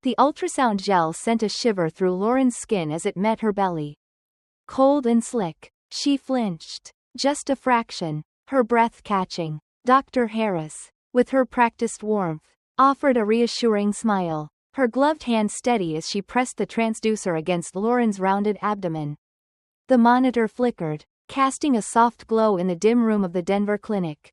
The ultrasound gel sent a shiver through Lauren's skin as it met her belly. Cold and slick. She flinched. Just a fraction. Her breath catching. Dr. Harris, with her practiced warmth, offered a reassuring smile, her gloved hand steady as she pressed the transducer against Lauren's rounded abdomen. The monitor flickered, casting a soft glow in the dim room of the Denver clinic.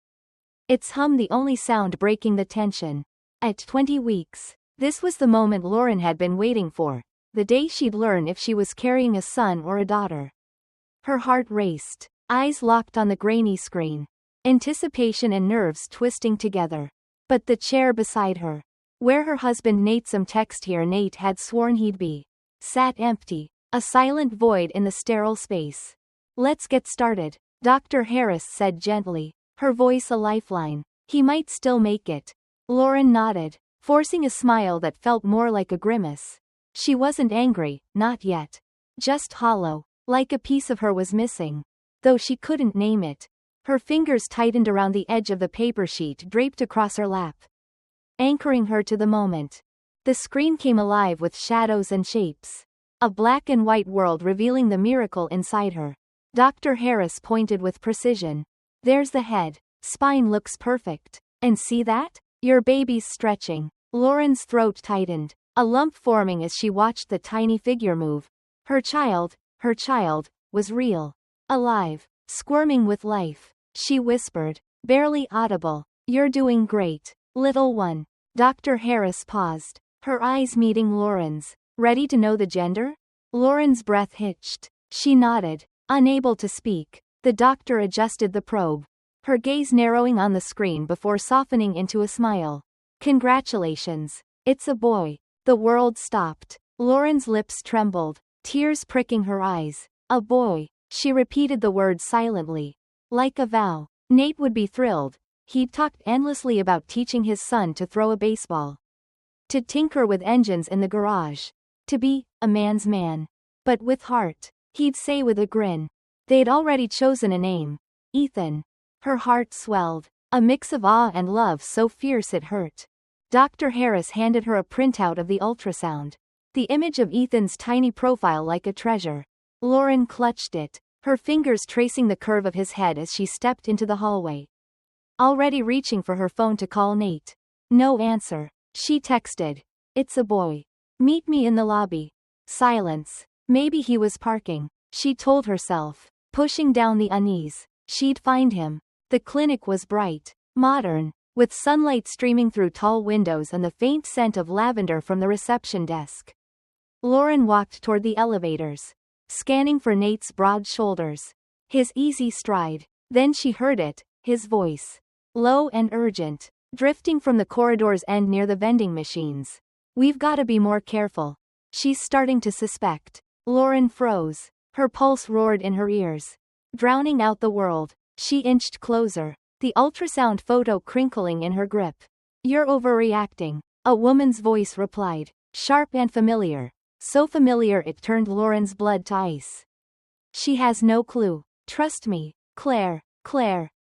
Its hum the only sound breaking the tension. At 20 weeks, this was the moment Lauren had been waiting for, the day she'd learn if she was carrying a son or a daughter. Her heart raced, eyes locked on the grainy screen, anticipation and nerves twisting together. But the chair beside her, where her husband Nate had sworn he'd be, sat empty, a silent void in the sterile space. "Let's get started," Dr. Harris said gently, her voice a lifeline. "He might still make it." Lauren nodded, forcing a smile that felt more like a grimace. She wasn't angry, not yet. Just hollow, like a piece of her was missing. Though she couldn't name it. Her fingers tightened around the edge of the paper sheet draped across her lap, anchoring her to the moment. The screen came alive with shadows and shapes. A black and white world revealing the miracle inside her. Dr. Harris pointed with precision. "There's the head. Spine looks perfect. And see that? Your baby's stretching." Lauren's throat tightened, a lump forming as she watched the tiny figure move. Her child, was real. Alive. Squirming with life. She whispered, barely audible, "You're doing great, little one." Dr. Harris paused, her eyes meeting Lauren's. "Ready to know the gender?" Lauren's breath hitched. She nodded, unable to speak. The doctor adjusted the probe, her gaze narrowing on the screen before softening into a smile. "Congratulations. It's a boy." The world stopped. Lauren's lips trembled, tears pricking her eyes. "A boy." She repeated the word silently, like a vow. Nate would be thrilled. He'd talked endlessly about teaching his son to throw a baseball, to tinker with engines in the garage, to be a man's man. But with heart, he'd say with a grin. They'd already chosen a name. Ethan. Her heart swelled, a mix of awe and love so fierce it hurt. Dr. Harris handed her a printout of the ultrasound. The image of Ethan's tiny profile like a treasure. Lauren clutched it, her fingers tracing the curve of his head as she stepped into the hallway. Already reaching for her phone to call Nate. No answer. She texted, "It's a boy. Meet me in the lobby." Silence. Maybe he was parking, she told herself, pushing down the unease. She'd find him. The clinic was bright, modern, with sunlight streaming through tall windows and the faint scent of lavender from the reception desk. Lauren walked toward the elevators, scanning for Nate's broad shoulders, his easy stride. Then she heard it, his voice, low and urgent, drifting from the corridor's end near the vending machines. "We've got to be more careful. She's starting to suspect." Lauren froze, her pulse roared in her ears, drowning out the world. She inched closer, the ultrasound photo crinkling in her grip. "You're overreacting," a woman's voice replied, sharp and familiar. So familiar it turned Lauren's blood to ice. "She has no clue. Trust me." Claire,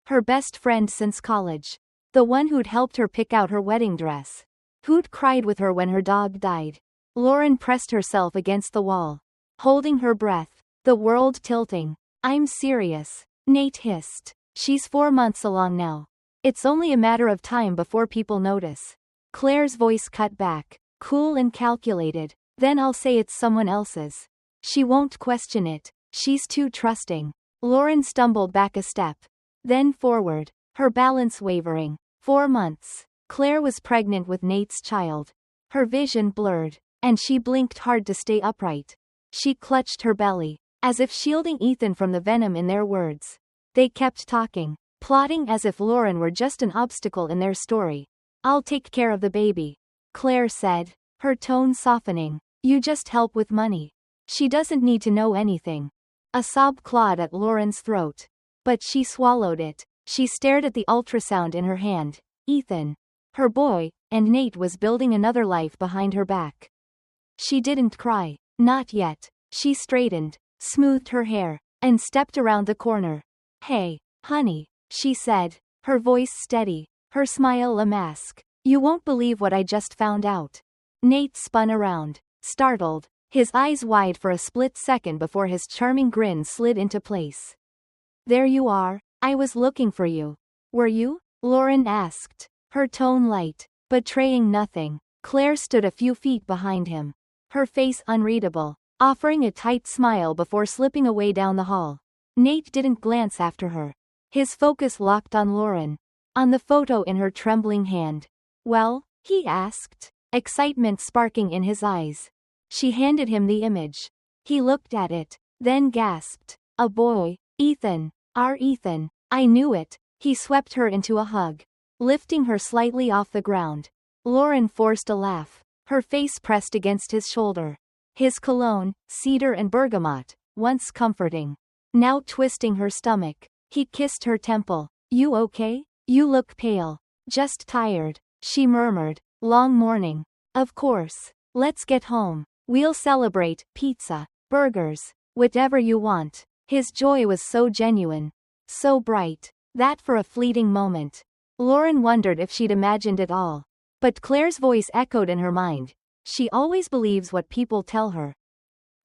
her best friend since college. The one who'd helped her pick out her wedding dress. Who'd cried with her when her dog died. Lauren pressed herself against the wall, holding her breath, the world tilting. "I'm serious," Nate hissed. "She's 4 months along now. It's only a matter of time before people notice." Claire's voice cut back, cool and calculated. "Then I'll say it's someone else's. She won't question it. She's too trusting." Lauren stumbled back a step, then forward, her balance wavering. 4 months. Claire was pregnant with Nate's child. Her vision blurred, and she blinked hard to stay upright. She clutched her belly, as if shielding Ethan from the venom in their words. They kept talking, plotting as if Lauren were just an obstacle in their story. "I'll take care of the baby," Claire said, her tone softening. "You just help with money. She doesn't need to know anything." A sob clawed at Lauren's throat, but she swallowed it. She stared at the ultrasound in her hand. Ethan, her boy, and Nate was building another life behind her back. She didn't cry, not yet. She straightened, smoothed her hair, and stepped around the corner. "Hey, honey," she said, her voice steady, her smile a mask. "You won't believe what I just found out." Nate spun around, startled, his eyes wide for a split second before his charming grin slid into place. There you are, I was looking for you. Were you? Lauren asked, her tone light, betraying nothing. Claire stood a few feet behind him, her face unreadable, offering a tight smile before slipping away down the hall. Nate didn't glance after her. His focus locked on Lauren, on the photo in her trembling hand. Well? He asked, excitement sparking in his eyes. She handed him the image. He looked at it, then gasped. A boy, Ethan. Our Ethan. I knew it. He swept her into a hug, lifting her slightly off the ground. Lauren forced a laugh, her face pressed against his shoulder. His cologne, cedar and bergamot, once comforting, now twisting her stomach. He kissed her temple. You okay? You look pale. Just tired, she murmured. Long morning. Of course. Let's get home. We'll celebrate. Pizza, burgers, whatever you want. His joy was so genuine, so bright, that for a fleeting moment, Lauren wondered if she'd imagined it all. But Claire's voice echoed in her mind. She always believes what people tell her.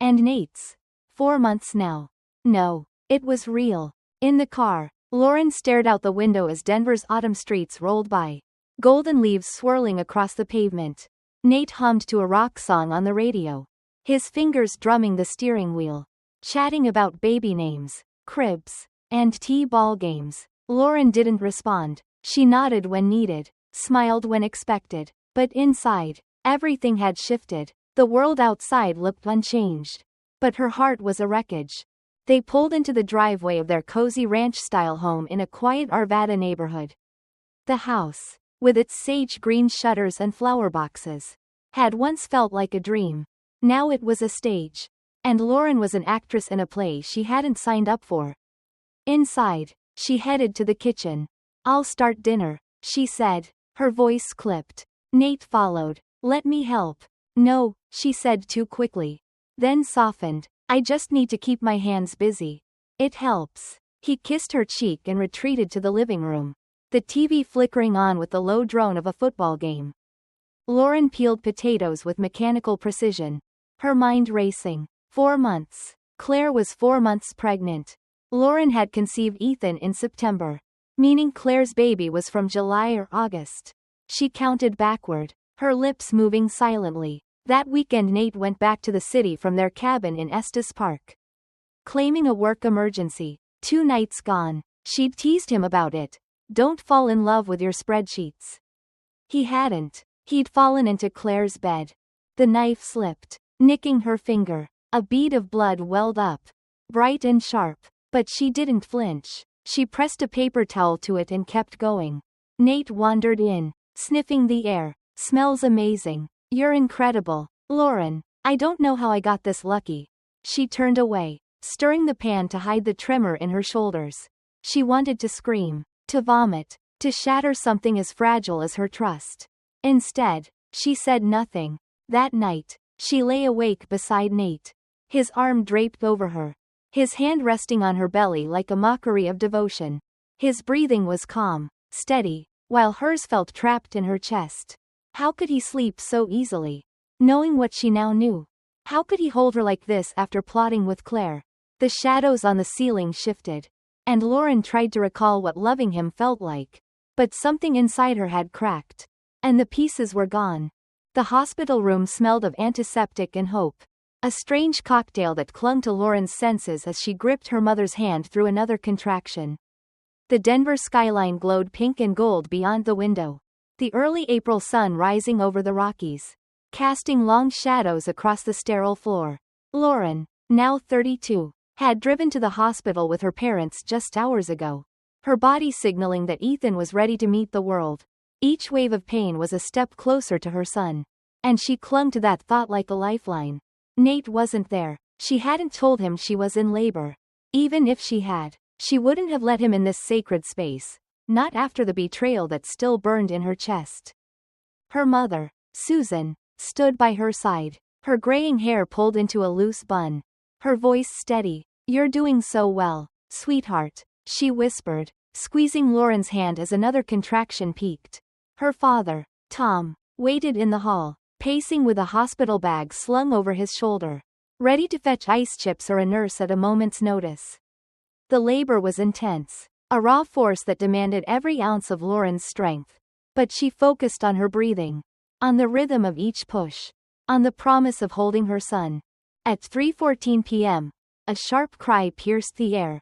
And Nate's. 4 months now. No, it was real. In the car, Lauren stared out the window as Denver's autumn streets rolled by, golden leaves swirling across the pavement. Nate hummed to a rock song on the radio, his fingers drumming the steering wheel, chatting about baby names, cribs, and T-ball games. Lauren didn't respond. She nodded when needed, smiled when expected, but inside, everything had shifted. The world outside looked unchanged, but her heart was a wreckage. They pulled into the driveway of their cozy ranch-style home in a quiet Arvada neighborhood. The house, with its sage green shutters and flower boxes, had once felt like a dream. Now it was a stage, and Lauren was an actress in a play she hadn't signed up for. Inside, she headed to the kitchen. I'll start dinner, she said, her voice clipped. Nate followed. Let me help. No, she said too quickly. Then softened. I just need to keep my hands busy. It helps. He kissed her cheek and retreated to the living room, the TV flickering on with the low drone of a football game. Lauren peeled potatoes with mechanical precision, her mind racing. 4 months. Claire was 4 months pregnant. Lauren had conceived Ethan in September, meaning Claire's baby was from July or August. She counted backward, her lips moving silently. That weekend Nate went back to the city from their cabin in Estes Park, claiming a work emergency. 2 nights gone. She'd teased him about it. Don't fall in love with your spreadsheets. He hadn't. He'd fallen into Claire's bed. The knife slipped, nicking her finger. A bead of blood welled up, bright and sharp. But she didn't flinch. She pressed a paper towel to it and kept going. Nate wandered in, sniffing the air. Smells amazing. You're incredible, Lauren. I don't know how I got this lucky. She turned away, stirring the pan to hide the tremor in her shoulders. She wanted to scream, to vomit, to shatter something as fragile as her trust. Instead, she said nothing. That night, she lay awake beside Nate, his arm draped over her, his hand resting on her belly like a mockery of devotion. His breathing was calm, steady, while hers felt trapped in her chest. How could he sleep so easily, knowing what she now knew? How could he hold her like this after plotting with Claire? The shadows on the ceiling shifted, and Lauren tried to recall what loving him felt like. But something inside her had cracked, and the pieces were gone. The hospital room smelled of antiseptic and hope, a strange cocktail that clung to Lauren's senses as she gripped her mother's hand through another contraction. The Denver skyline glowed pink and gold beyond the window, the early April sun rising over the Rockies, casting long shadows across the sterile floor. Lauren, now 32, had driven to the hospital with her parents just hours ago, her body signaling that Ethan was ready to meet the world. Each wave of pain was a step closer to her son, and she clung to that thought like a lifeline. Nate wasn't there. She hadn't told him she was in labor. Even if she had, she wouldn't have let him in this sacred space, not after the betrayal that still burned in her chest. Her mother, Susan, stood by her side, her graying hair pulled into a loose bun, her voice steady. You're doing so well, sweetheart, she whispered, squeezing Lauren's hand as another contraction peaked. Her father, Tom, waited in the hall, pacing with a hospital bag slung over his shoulder, ready to fetch ice chips or a nurse at a moment's notice. The labor was intense, a raw force that demanded every ounce of Lauren's strength. But she focused on her breathing, on the rhythm of each push, on the promise of holding her son. At 3:14 p.m., a sharp cry pierced the air.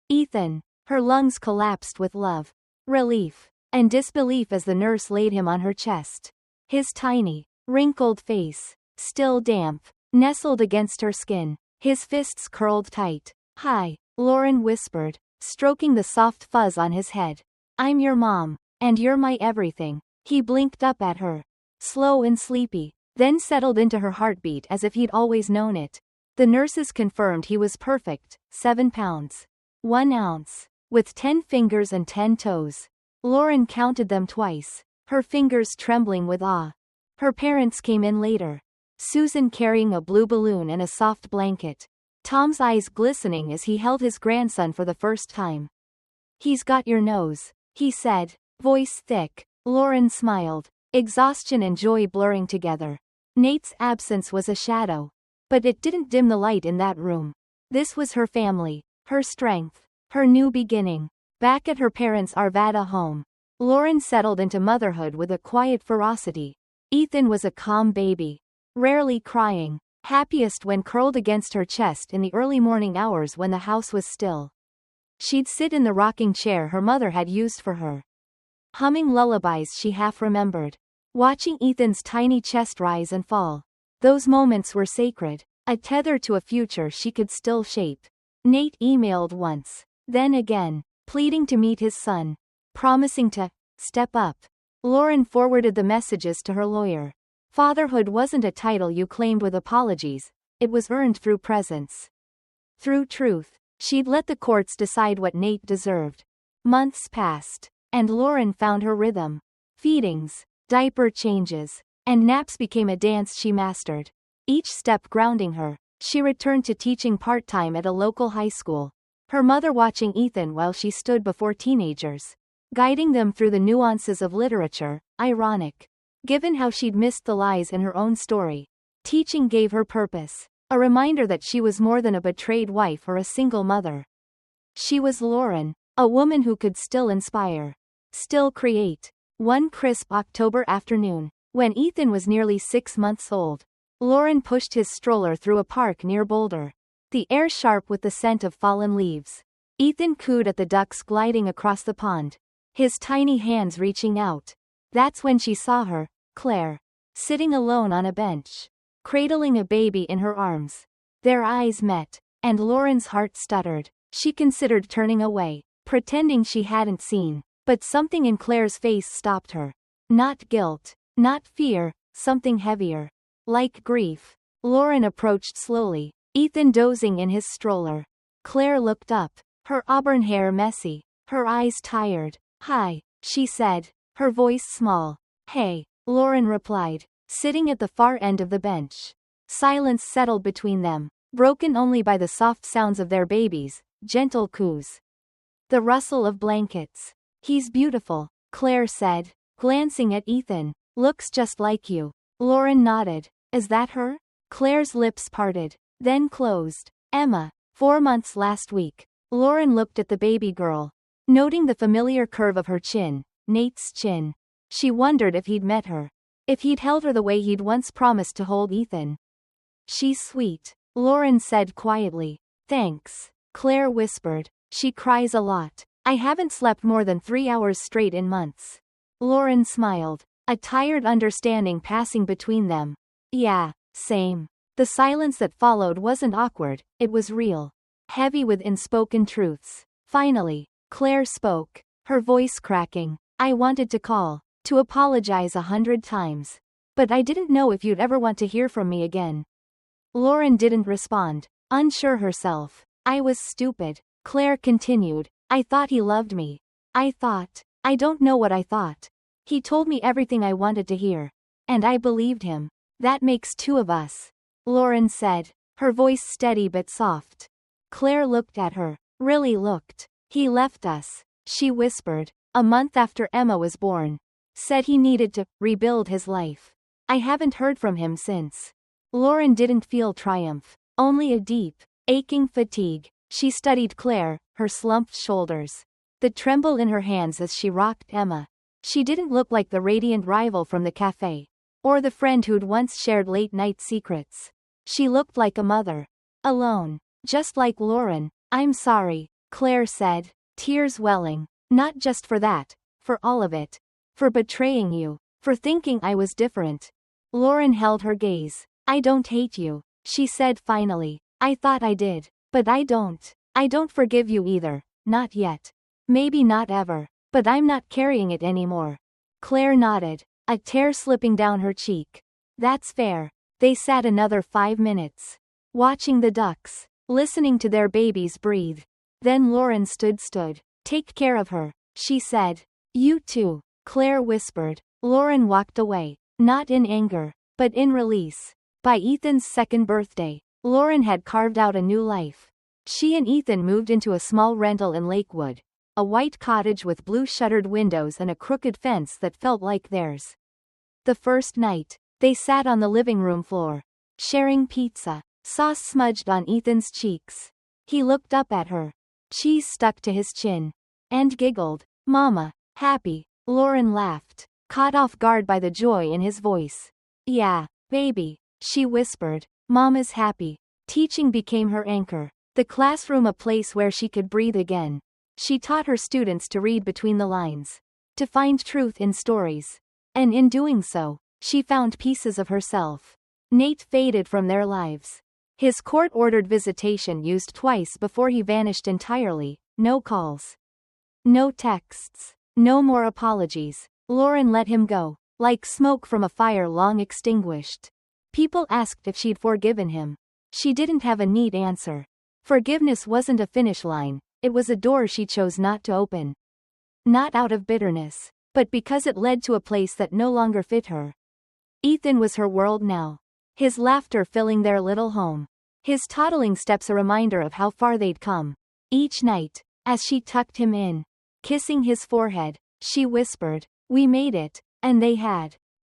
Ethan! Her lungs collapsed with love, relief, and disbelief as the nurse laid him on her chest. His tiny, wrinkled face, still damp, nestled against her skin, his fists curled tight. "Hi," Lauren whispered, stroking the soft fuzz on his head. "I'm your mom, and you're my everything." He blinked up at her, slow and sleepy, then settled into her heartbeat as if he'd always known it. The nurses confirmed he was perfect, 7 pounds, 1 ounce, with 10 fingers and 10 toes. Lauren counted them twice, her fingers trembling with awe. Her parents came in later, Susan carrying a blue balloon and a soft blanket, Tom's eyes glistening as he held his grandson for the first time. "He's got your nose," he said, voice thick. Lauren smiled, exhaustion and joy blurring together. Nate's absence was a shadow, but it didn't dim the light in that room. This was her family, her strength, her new beginning. Back at her parents' Arvada home, Lauren settled into motherhood with a quiet ferocity. Ethan was a calm baby, rarely crying, happiest when curled against her chest in the early morning hours when the house was still. She'd sit in the rocking chair her mother had used for her, humming lullabies she half remembered, watching Ethan's tiny chest rise and fall. Those moments were sacred, a tether to a future she could still shape. Nate emailed once, then again, pleading to meet his son, promising to step up. Lauren forwarded the messages to her lawyer. Fatherhood wasn't a title you claimed with apologies, it was earned through presence, through truth. She'd let the courts decide what Nate deserved. Months passed, and Lauren found her rhythm. Feedings, diaper changes, and naps became a dance she mastered, each step grounding her. She returned to teaching part-time at a local high school, her mother watching Ethan while she stood before teenagers, guiding them through the nuances of literature. Ironic, given how she'd missed the lies in her own story. Teaching gave her purpose, a reminder that she was more than a betrayed wife or a single mother. She was Lauren, a woman who could still inspire, still create. One crisp October afternoon, when Ethan was nearly 6 months old, Lauren pushed his stroller through a park near Boulder, the air sharp with the scent of fallen leaves. Ethan cooed at the ducks gliding across the pond, his tiny hands reaching out. That's when she saw her, Claire, sitting alone on a bench, cradling a baby in her arms. Their eyes met, and Lauren's heart stuttered. She considered turning away, pretending she hadn't seen, but something in Claire's face stopped her. Not guilt, not fear, something heavier, like grief. Lauren approached slowly, Ethan dozing in his stroller. Claire looked up, her auburn hair messy, her eyes tired. "Hi," she said, her voice small. "Hey," Lauren replied, sitting at the far end of the bench. Silence settled between them, broken only by the soft sounds of their babies, gentle coos, the rustle of blankets. "He's beautiful," Claire said, glancing at Ethan. "Looks just like you." Lauren nodded. "Is that her?" Claire's lips parted, then closed. "Emma, 4 months last week." Lauren looked at the baby girl, noting the familiar curve of her chin, Nate's chin. She wondered if he'd met her, if he'd held her the way he'd once promised to hold Ethan. "She's sweet," Lauren said quietly. "Thanks," Claire whispered. "She cries a lot. I haven't slept more than 3 hours straight in months." Lauren smiled, a tired understanding passing between them. "Yeah, same." The silence that followed wasn't awkward, it was real, heavy with unspoken truths. Finally, Claire spoke, her voice cracking. "I wanted to call, to apologize 100 times. But I didn't know if you'd ever want to hear from me again." Lauren didn't respond, unsure herself. "I was stupid," Claire continued. "I thought he loved me. I don't know what I thought. He told me everything I wanted to hear. And I believed him. That makes 2 of us," Lauren said, her voice steady but soft. Claire looked at her, really looked. "He left us," she whispered, "a month after Emma was born. Said he needed to rebuild his life. I haven't heard from him since. Lauren didn't feel triumph, only a deep, aching fatigue. She studied Claire, her slumped shoulders, the tremble in her hands as she rocked Emma. She didn't look like the radiant rival from the cafe, or the friend who'd once shared late-night secrets. She looked like a mother. Alone. Just like Lauren. I'm sorry, Claire said, tears welling. Not just for that, for all of it. For betraying you. For thinking I was different. Lauren held her gaze. I don't hate you, she said finally. I thought I did. But I don't. I don't forgive you either. Not yet. Maybe not ever. But I'm not carrying it anymore. Claire nodded, a tear slipping down her cheek. That's fair. They sat another 5 minutes, watching the ducks, listening to their babies breathe. Then Lauren stood. Take care of her, she said. You too, Claire whispered. Lauren walked away, not in anger, but in release. By Ethan's 2nd birthday, Lauren had carved out a new life. She and Ethan moved into a small rental in Lakewood, a white cottage with blue shuttered windows and a crooked fence that felt like theirs. The first night, they sat on the living room floor, sharing pizza, sauce smudged on Ethan's cheeks. He looked up at her, cheese stuck to his chin, and giggled. Mama, happy? Lauren laughed, caught off guard by the joy in his voice. Yeah, baby, she whispered. Mama's happy. Teaching became her anchor, the classroom a place where she could breathe again. She taught her students to read between the lines, to find truth in stories. And in doing so, she found pieces of herself. Nate faded from their lives. His court-ordered visitation used twice before he vanished entirely. No calls. No texts. No more apologies. Lauren let him go, like smoke from a fire long extinguished. People asked if she'd forgiven him. She didn't have a neat answer. Forgiveness wasn't a finish line, it was a door she chose not to open. Not out of bitterness, but because it led to a place that no longer fit her. Ethan was her world now. His laughter filling their little home. His toddling steps a reminder of how far they'd come. Each night, as she tucked him in, kissing his forehead, she whispered, we made it, and they had.